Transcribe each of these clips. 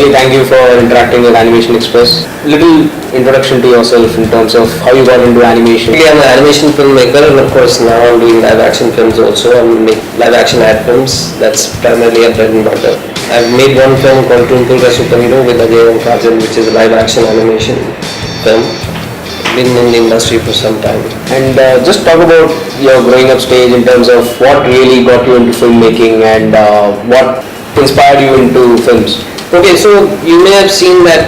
firstly, thank you for interacting with Animation Express. Little introduction to yourself in terms of how you got into animation. I'm an animation filmmaker, and of course now I'm doing live action films also. I'm making live action ad films. That's primarily a bread and butter. I've made one film called Twinkle Ka Superhero with Ajay and Kajal, which is a live action animation film. Been in the industry for some time. And just talk about your growing up stage in terms of what really got you into filmmaking and what inspired you into films. Okay, so you may have seen that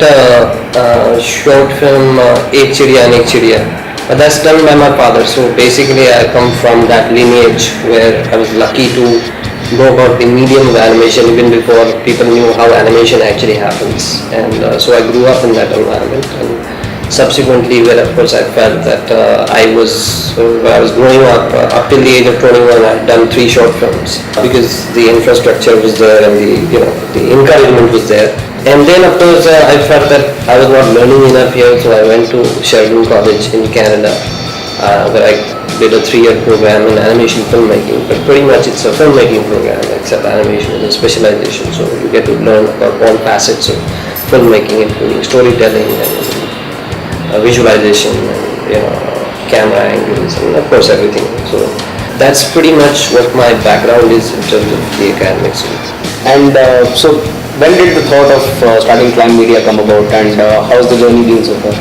short film Ek Chidiya and Ek Chidiya. But that's done by my father. So basically I come from that lineage where I was lucky to know about the medium of animation even before people knew how animation actually happens. And so I grew up in that environment. And subsequently, where of course I felt that I was growing up till the age of 21, I'd done 3 short films because the infrastructure was there and the encouragement was there. And then of course I felt that I was not learning enough here, so I went to Sheridan College in Canada, where I did a 3-year program in animation filmmaking. But pretty much it's a filmmaking program, except animation is a specialization. So you get to learn about all facets of filmmaking, including storytelling and visualization and camera angles and of course everything. So that's pretty much what my background is in terms of the academics. And so when did the thought of starting Climb Media come about, and how's the journey been so far?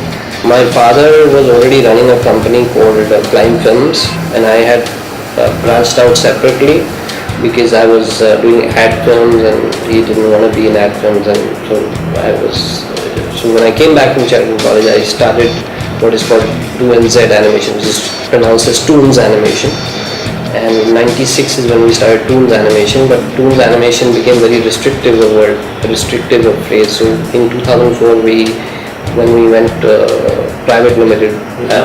My father was already running a company called Climb Films, and I had branched out separately because I was doing ad films and he didn't want to be in ad films, and so when I came back from Sheridan College, I started what is called 2NZ Animation, which is pronounced as Toons Animation. And 96 is when we started Toons Animation, but Toons Animation became very restrictive of word, restrictive of phrase. So in 2004, when we went private limited,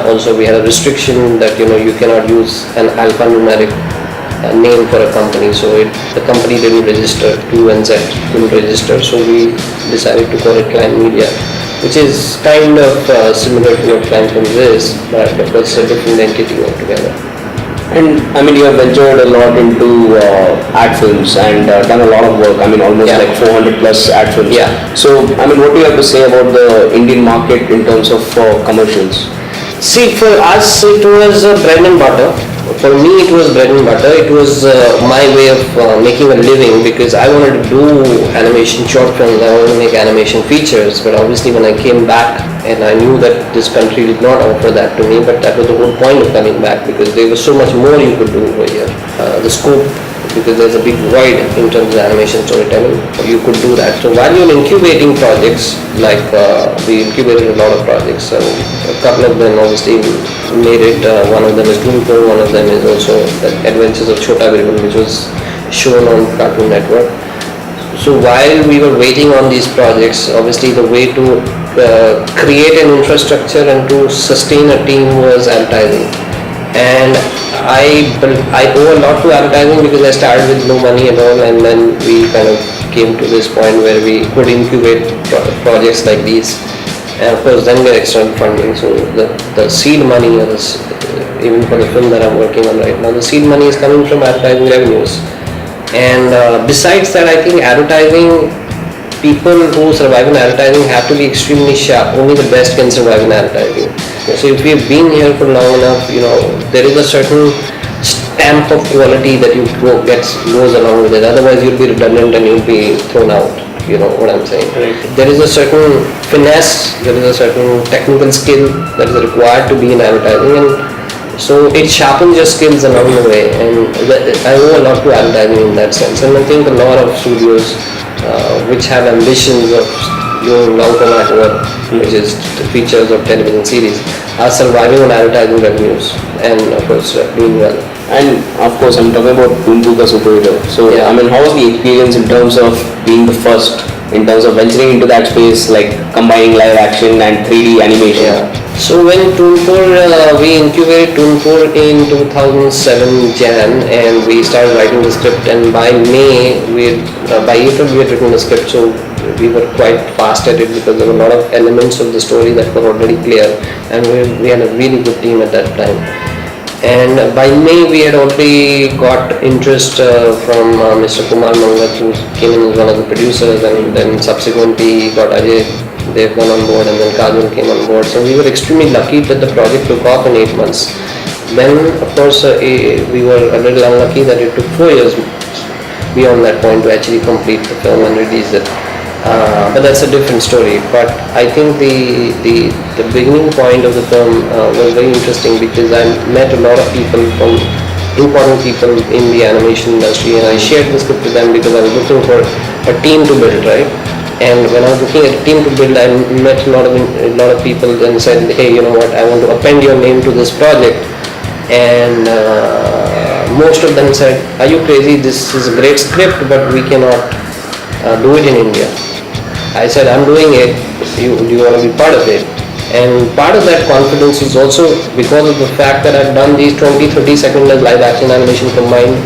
also we had a restriction that you cannot use an alphanumeric name for a company, so the company didn't register, 2NZ couldn't register, so we decided to call it Climb Media, which is kind of similar to what Climb Films is, but of course a different entity altogether. And I mean, you have ventured a lot into ad films and done a lot of work. I mean, almost like 400 plus ad films. Yeah. So I mean, what do you have to say about the Indian market in terms of commercials? See, for us it was bread and butter. For me it was bread and butter. It was my way of making a living because I wanted to do animation short films. I wanted to make animation features, but obviously when I came back, and I knew that this country did not offer that to me, but that was the whole point of coming back because there was so much more you could do over here. The scope, because there's a big void in terms of animation storytelling, you could do that. So while you're incubating projects, like we incubated a lot of projects, and a couple of them obviously made it. One of them is Doomcore, one of them is also the Adventures of Chota Birbal, which was shown on Cartoon Network. So while we were waiting on these projects, obviously the way to create an infrastructure and to sustain a team was advertising. And I owe a lot to advertising because I started with no money at all, and then we kind of came to this point where we could incubate projects like these, and of course then get external funding. So the seed money, even for the film that I'm working on right now, the seed money is coming from advertising revenues. And besides that, I think advertising, people who survive in advertising have to be extremely sharp. Only the best can survive in advertising. So if you've been here for long enough, there is a certain stamp of quality that goes along with it. Otherwise you'll be redundant and you'll be thrown out. You know what I'm saying? Right. There is a certain finesse, there is a certain technical skill that is required to be in advertising, and so it sharpens your skills along the way, and I owe a lot to advertising in that sense. And I think a lot of studios which have ambitions of doing long format work, which is features of television series, are surviving on advertising revenues and of course doing well. And of course, I'm talking about Twinkle Ka Superhero. So Yeah. I mean, how was the experience in terms of being the first, in terms of venturing into that space, like combining live action and 3D animation? Yeah. So when Twinkle, we incubated Twinkle in 2007 Jan, and we started writing the script, and by May, by April we had written the script, so we were quite fast at it because there were a lot of elements of the story that were already clear, and we had a really good team at that time. And by May, we had already got interest from Mr. Komal who came in as one of the producers, and then subsequently got Ajay Devgan on board, and then Kajol came on board. So we were extremely lucky that the project took off in 8 months. Then, of course, we were a little unlucky that it took 4 years beyond that point to actually complete the film and release it. But that's a different story. But I think the beginning point of the film was very interesting because I met a lot of people from important people in the animation industry, and I shared the script with them because I was looking for a team to build, right? And when I was looking at a team to build, I met a lot of people and said, hey, you know what, I want to append your name to this project. And most of them said, are you crazy? This is a great script, but we cannot do it in India. I said, I'm doing it. Do you want to be part of it? And part of that confidence is also because of the fact that I've done these 20-30 second live action animation combined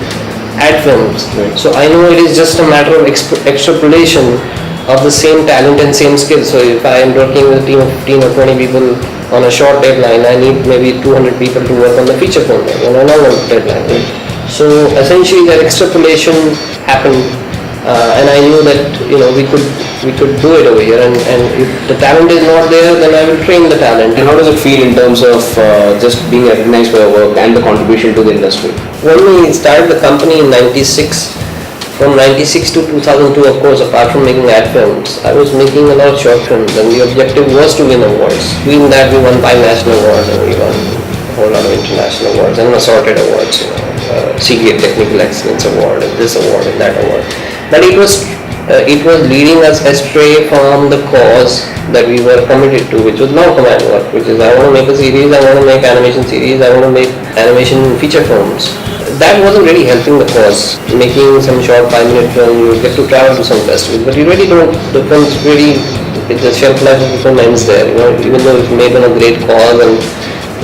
ad films. Right. So I know it is just a matter of extrapolation of the same talent and same skills. So if I am working with a team of 15 or 20 people on a short deadline, I need maybe 200 people to work on the feature film on a longer deadline. Right? So essentially that extrapolation happened, and I knew that we could do it over here, and if the talent is not there, then I will train the talent. And how does it feel in terms of just being recognized for your work and the contribution to the industry? When we started the company in 96, from 96 to 2002, of course, apart from making ad films, I was making a lot of short films, and the objective was to win awards. Doing that, we won 5 national awards, and we won a whole lot of international awards and assorted awards, CGA Technical Excellence Award, and this award and that award. But it was leading us astray from the cause that we were committed to, which was non-command work, which is I want to make a series, I want to make animation series, I want to make animation feature films. That wasn't really helping the cause. Making some short 5-minute film, you get to travel to some festivals, but you really don't, the films really, the shelf life of the film ends there, even though it's made on a great cause and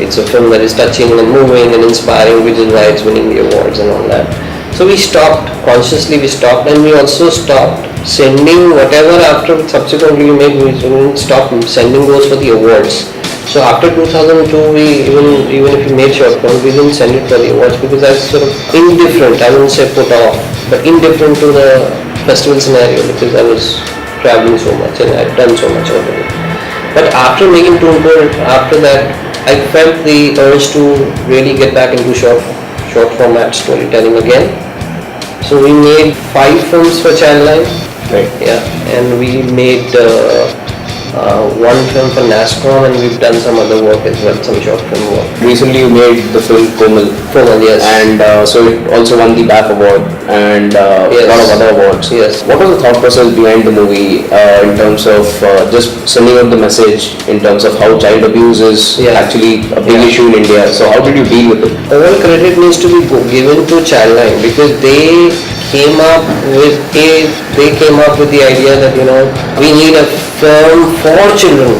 it's a film that is touching and moving and inspiring, which is why it's winning the awards and all that. So we stopped, consciously we stopped, and we also stopped sending whatever after subsequently we made, we stopped sending those for the awards. So after 2002, we even if we made short films, we didn't send it for the awards because I was sort of indifferent, I wouldn't say put off, but indifferent to the festival scenario because I was traveling so much and I'd done so much already. But after making Toonpur, after that, I felt the urge to really get back into short format storytelling again. So we made 5 films for Childline. Right. Yeah, and we made 1 film for NASCOM, and we've done some other work as well, some short film work. Recently you made the film Komal. Komal, yes. And so it also won the BAF award and Yes. a lot of other awards. Yes. What was the thought process behind the movie in terms of just sending out the message in terms of how child abuse is Yeah. actually a big issue in India? So how did you deal with it? All credit needs to be given to Childline because they came up with the idea that we need a film for children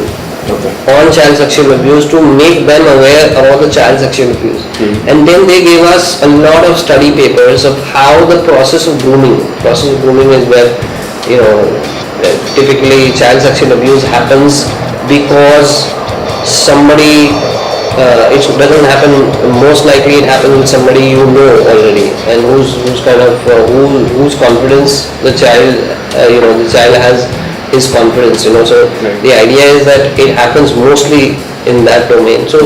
on child sexual abuse to make them aware of all the child sexual abuse. And then they gave us a lot of study papers of how the process of grooming is where typically child sexual abuse happens because somebody it doesn't happen, most likely it happens with somebody you know already and whose confidence the child the child has his confidence, so the idea is that it happens mostly in that domain. So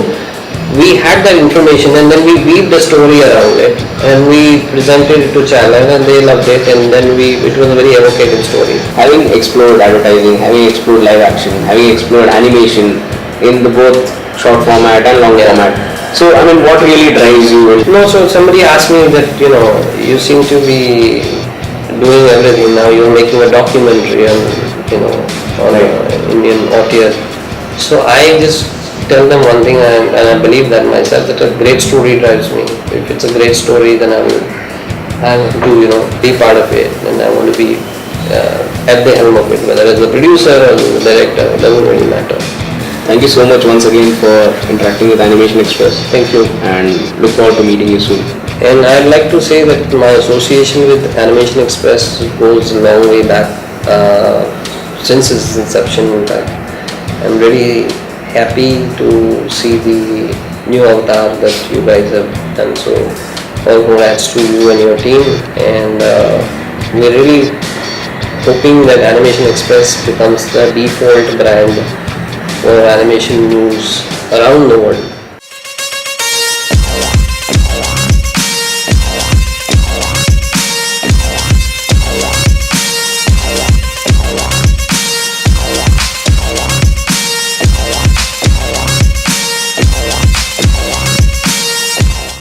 we had that information and then we weaved a story around it and we presented it to Childline and they loved it, and then it was a very evocative story. Having explored advertising, having explored live action, having explored animation in the both short format and long format. So what really drives you? No, so somebody asked me that you seem to be doing everything now. You're making a documentary on on Indian audience. So I just tell them one thing, and I believe that myself, that a great story drives me. If it's a great story, then I will be part of it, and I want to be at the helm of it, whether as a producer or the director, it doesn't really matter. Thank you so much once again for interacting with Animation Express. Thank you. And look forward to meeting you soon. And I'd like to say that my association with Animation Express goes a long way back, since its inception. In fact, I'm really happy to see the new avatar that you guys have done. So all congrats to you and your team, and we're really hoping that Animation Express becomes the default brand for animation news around the world.